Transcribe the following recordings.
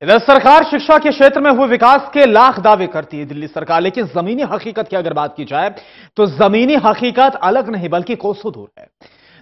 इधर सरकार शिक्षा के क्षेत्र में हुए विकास के लाख दावे करती है दिल्ली सरकार, लेकिन जमीनी हकीकत की अगर बात की जाए तो जमीनी हकीकत अलग नहीं बल्कि कोसों दूर है।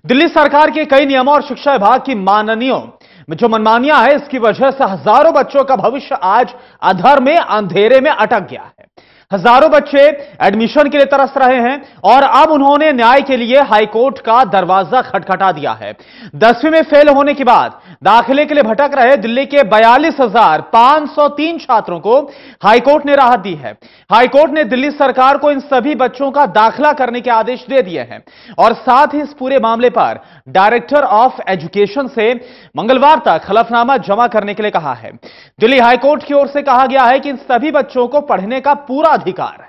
दिल्ली सरकार के कई नियमों और शिक्षा विभाग की माननियों में जो मनमानियां है, इसकी वजह से हजारों बच्चों का भविष्य आज अधर में अंधेरे में अटक गया है। हजारों बच्चे एडमिशन के लिए तरस रहे हैं और अब उन्होंने न्याय के लिए हाईकोर्ट का दरवाजा खटखटा दिया है। 10वीं में फेल होने के बाद दाखिले के लिए भटक रहे दिल्ली के 42,503 छात्रों को हाईकोर्ट ने राहत दी है। हाईकोर्ट ने दिल्ली सरकार को इन सभी बच्चों का दाखिला करने के आदेश दे दिए हैं और साथ ही इस पूरे मामले पर डायरेक्टर ऑफ एजुकेशन से मंगलवार तक हलफनामा जमा करने के लिए कहा है। दिल्ली हाईकोर्ट की ओर से कहा गया है कि इन सभी बच्चों को पढ़ने का पूरा अधिकार है।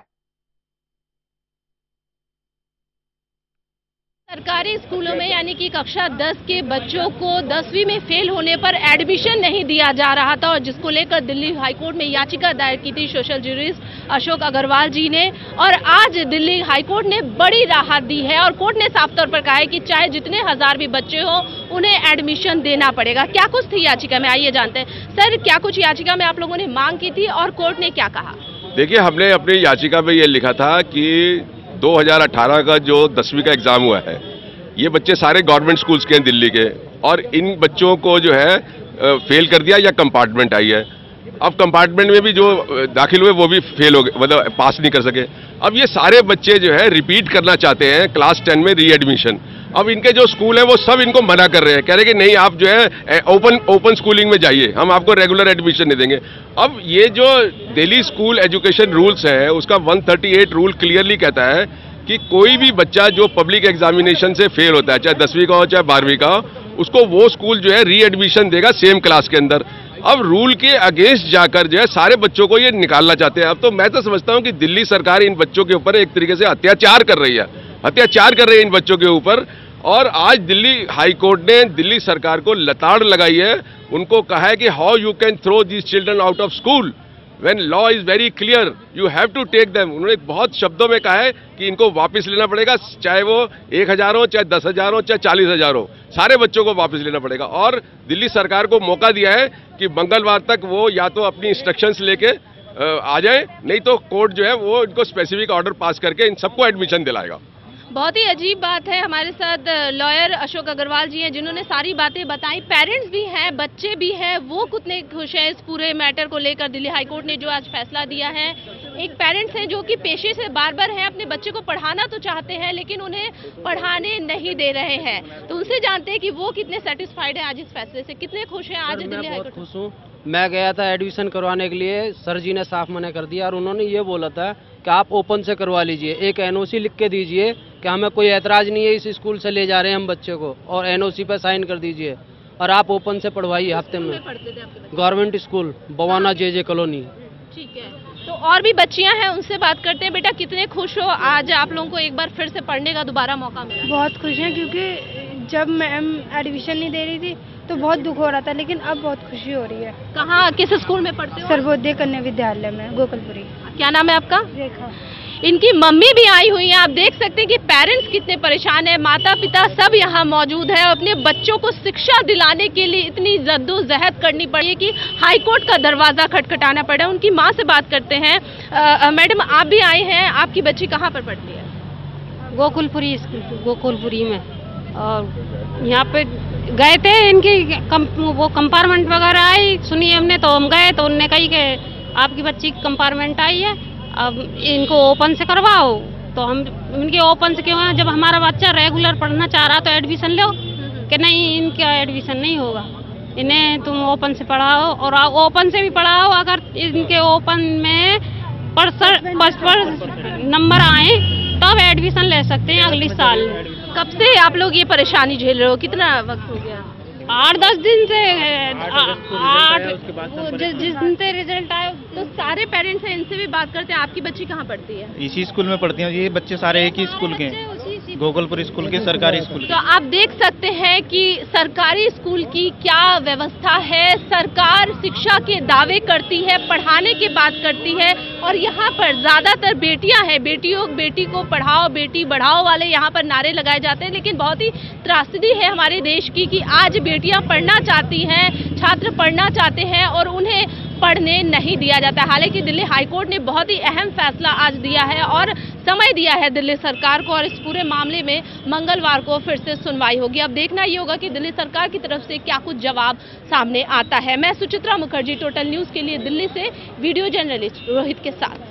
सरकारी स्कूलों में यानी कि कक्षा 10 के बच्चों को 10वीं में फेल होने पर एडमिशन नहीं दिया जा रहा था और जिसको लेकर दिल्ली हाईकोर्ट में याचिका दायर की थी सोशल जरिस्ट अशोक अग्रवाल जी ने। और आज दिल्ली हाईकोर्ट ने बड़ी राहत दी है और कोर्ट ने साफ तौर पर कहा है कि चाहे जितने हजार भी बच्चे हो उन्हें एडमिशन देना पड़ेगा। क्या कुछ थी याचिका में, आइए जानते हैं। सर, क्या कुछ याचिका में आप लोगों ने मांग की थी और कोर्ट ने क्या कहा? देखिए, हमने अपनी याचिका में ये लिखा था कि 2018 का जो 10वीं का एग्जाम हुआ है, ये बच्चे सारे गवर्नमेंट स्कूल्स के हैं दिल्ली के, और इन बच्चों को जो है फेल कर दिया या कंपार्टमेंट आई है। अब कंपार्टमेंट में भी जो दाखिल हुए वो भी फेल हो गए, मतलब पास नहीं कर सके। अब ये सारे बच्चे जो है रिपीट करना चाहते हैं क्लास 10 में री एडमिशन। अब इनके जो स्कूल है वो सब इनको मना कर रहे हैं, कह रहे हैं कि नहीं, आप जो है ओपन स्कूलिंग में जाइए, हम आपको रेगुलर एडमिशन नहीं देंगे। अब ये जो दिल्ली स्कूल एजुकेशन रूल्स है उसका 138 रूल क्लियरली कहता है कि कोई भी बच्चा जो पब्लिक एग्जामिनेशन से फेल होता है, चाहे 10वीं का हो चाहे 12वीं का हो, उसको वो स्कूल जो है री एडमिशन देगा सेम क्लास के अंदर। अब रूल के अगेंस्ट जाकर जो है सारे बच्चों को ये निकालना चाहते हैं। अब तो मैं तो समझता हूं कि दिल्ली सरकार इन बच्चों के ऊपर एक तरीके से अत्याचार कर रही है इन बच्चों के ऊपर। और आज दिल्ली हाईकोर्ट ने दिल्ली सरकार को लताड़ लगाई है, उनको कहा है कि how you can throw these children out of school when law is very clear, you have to take them. उन्होंने बहुत शब्दों में कहा है कि इनको वापस लेना पड़ेगा, चाहे वो 1,000 हो, चाहे 10,000 हो, चाहे 40,000 हो, सारे बच्चों को वापस लेना पड़ेगा। और दिल्ली सरकार को मौका दिया है कि मंगलवार तक वो या तो अपनी इंस्ट्रक्शंस लेके आ जाए, नहीं तो कोर्ट जो है वो इनको स्पेसिफिक ऑर्डर पास करके इन सबको एडमिशन दिलाएगा। बहुत ही अजीब बात है। हमारे साथ लॉयर अशोक अग्रवाल जी हैं जिन्होंने सारी बातें बताई। पेरेंट्स भी हैं, बच्चे भी हैं, वो कितने खुश हैं इस पूरे मैटर को लेकर दिल्ली हाईकोर्ट ने जो आज फैसला दिया है। एक पेरेंट्स हैं जो कि पेशे से बार-बार हैं, अपने बच्चे को पढ़ाना तो चाहते हैं लेकिन उन्हें पढ़ाने नहीं दे रहे हैं, तो उनसे जानते हैं कि वो कितने सेटिस्फाइड हैं आज इस फैसले से, कितने खुश हैं आज दिल्ली हाईकोर्ट। खुश हूँ। मैं गया था एडमिशन करवाने के लिए, सर जी ने साफ मना कर दिया और उन्होंने ये बोला था कि आप ओपन से करवा लीजिए, एक एनओसी लिख के दीजिए कि हमें कोई ऐतराज नहीं है, इस स्कूल से ले जा रहे हैं हम बच्चे को, और एनओसी पर साइन कर दीजिए और आप ओपन से पढ़वाइए हफ्ते में। गवर्नमेंट स्कूल बवाना जे कॉलोनी। ठीक है, तो और भी बच्चियां हैं, उनसे बात करते हैं। बेटा, कितने खुश हो आज आप लोगों को एक बार फिर से पढ़ने का दोबारा मौका मिला? बहुत खुश हैं, क्योंकि जब मैम एडमिशन नहीं दे रही थी तो बहुत दुख हो रहा था, लेकिन अब बहुत खुशी हो रही है। कहाँ, किस स्कूल में पढ़ते हो? सर्वोदय कन्या विद्यालय में, गोकुलपुरी। क्या नाम है आपका? रेखा। इनकी मम्मी भी आई हुई हैं। आप देख सकते हैं कि पेरेंट्स कितने परेशान हैं, माता पिता सब यहाँ मौजूद है। अपने बच्चों को शिक्षा दिलाने के लिए इतनी जद्दोजहद करनी पड़ी कि हाईकोर्ट का दरवाजा खटखटाना पड़ा। उनकी माँ से बात करते हैं। मैडम, आप भी आए हैं, आपकी बच्ची कहाँ पर पढ़ती है? गोकुलपुरी स्कूल, गोकुलपुरी में। और यहाँ पे गए थे, इनकी वो कंपार्टमेंट वगैरह आई, सुनिए हमने, तो हम गए तो उनने कही कि आपकी बच्ची कंपार्टमेंट आई है, अब इनको ओपन से करवाओ। तो हम इनके ओपन से क्यों है, जब हमारा बच्चा रेगुलर पढ़ना चाह रहा तो एडमिशन लो, कि नहीं इनका एडमिशन नहीं होगा, इन्हें तुम ओपन से पढ़ाओ और ओपन से भी पढ़ाओ। अगर इनके ओपन में फर्स्ट नंबर आए तब एडमिशन ले सकते हैं अगले साल। कब से आप लोग ये परेशानी झेल रहे हो, कितना वक्त हो गया? 8-10 दिन से। जिस दिन से रिजल्ट आया तो सारे पेरेंट्स हैं, इनसे भी बात करते हैं। आपकी बच्ची कहाँ पढ़ती है? इसी स्कूल में पढ़ती हैं। ये बच्चे सारे एक ही स्कूल के हैं, गोकुलपुर स्कूल के, सरकारी स्कूल। तो आप देख सकते हैं कि सरकारी स्कूल की क्या व्यवस्था है। सरकार शिक्षा के दावे करती है, पढ़ाने की बात करती है, और यहाँ पर ज्यादातर बेटियां हैं। बेटी को पढ़ाओ, बेटी बढ़ाओ वाले यहाँ पर नारे लगाए जाते हैं। लेकिन बहुत ही त्रासदी है हमारे देश की कि आज बेटियां पढ़ना चाहती हैं, छात्र पढ़ना चाहते हैं और उन्हें पढ़ने नहीं दिया जाता। हालांकि दिल्ली हाईकोर्ट ने बहुत ही अहम फैसला आज दिया है और समय दिया है दिल्ली सरकार को, और इस पूरे मामले में मंगलवार को फिर से सुनवाई होगी। अब देखना ही होगा कि दिल्ली सरकार की तरफ से क्या कुछ जवाब सामने आता है। मैं सुचित्रा मुखर्जी, टोटल न्यूज के लिए दिल्ली से वीडियो जर्नलिस्ट रोहित के साथ।